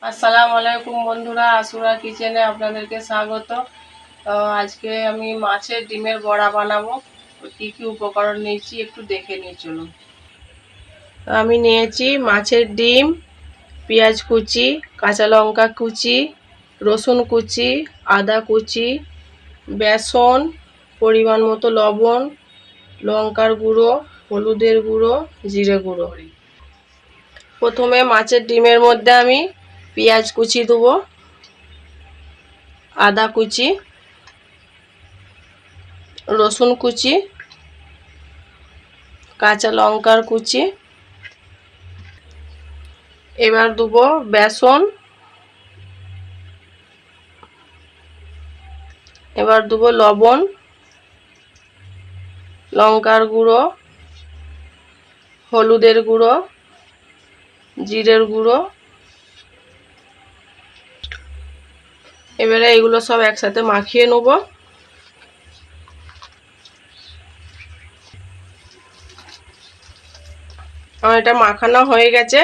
আসসালামু আলাইকুম বন্ধুরা, আসুরা কিচেনে আপনাদেরকে স্বাগত। তো আজকে আমি মাছের ডিমের বড়া বানাবো। কি কি উপকরণ নিয়েছি একটু দেখে নিয়ে চলুন। আমি নিয়েছি মাছের ডিম, পেঁয়াজ কুচি, কাঁচা লঙ্কা কুচি, রসুন কুচি, আদা কুচি, বেসন, পরিমাণ মতো লবণ, লঙ্কার গুঁড়ো, হলুদের গুঁড়ো, জিরে গুঁড়ো। প্রথমে মাছের ডিমের মধ্যে আমি পেঁয়াজ কুচি দেবো, আদা কুচি, রসুন কুচি, কাঁচা লঙ্কার কুচি। এবার দেবো বেসন, এবার দেবো লবণ, লঙ্কার গুঁড়ো, হলুদের গুঁড়ো, জিরের গুঁড়ো। এবারে এগুলো সব একসাথে মাখিয়ে নেব। আমার এটা মাখানো হয়ে গেছে।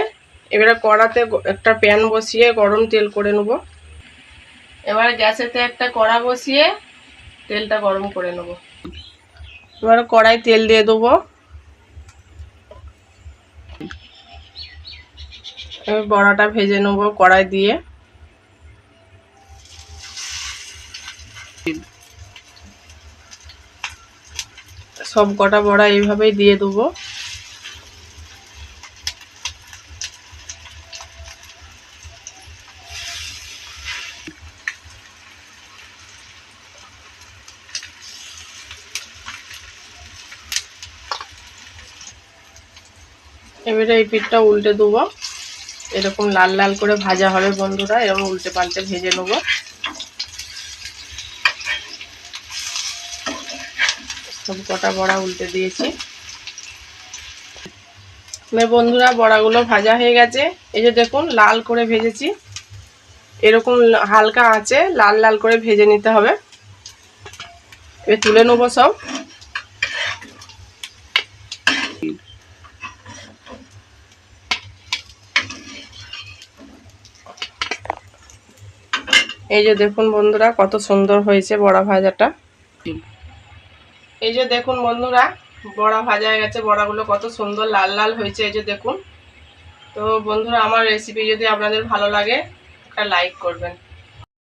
এবারে কড়াতে একটা প্যান বসিয়ে গরম তেল করে নেব। এবার গ্যাসেতে একটা কড়া বসিয়ে তেলটা গরম করে নেব। এবার কড়াই তেল দিয়ে দেবো। এবার বড়াটা ভেজে নেব কড়াই দিয়ে। সব কটা বড়া এইভাবেই দিয়ে দেবো। এবারে এই পিঠটা উল্টে দেবো। এরকম লাল লাল করে ভাজা হবে বন্ধুরা, এরকম উল্টে পাল্টে ভেজে নেব। সব কটা বড়া উল্টে দিয়েছি। বন্ধুরা বড়াগুলো ভাজা হয়ে গেছে। এই যে দেখুন লাল করে ভেজেছি। এরকম হালকা আঁচে লাল লাল করে ভেজে নিতে হবে। এবার তুলে নেবো সব। এই যে দেখুন বন্ধুরা কত সুন্দর হয়েছে বড়া ভাজাটা। এই যে দেখুন বন্ধুরা বড়া ভাজা হয়ে গেছে। বড়াগুলো কত সুন্দর লাল লাল হয়েছে, এই যে দেখুন। তো বন্ধুরা আমার রেসিপি যদি আপনাদের ভালো লাগে একটা লাইক করবেন।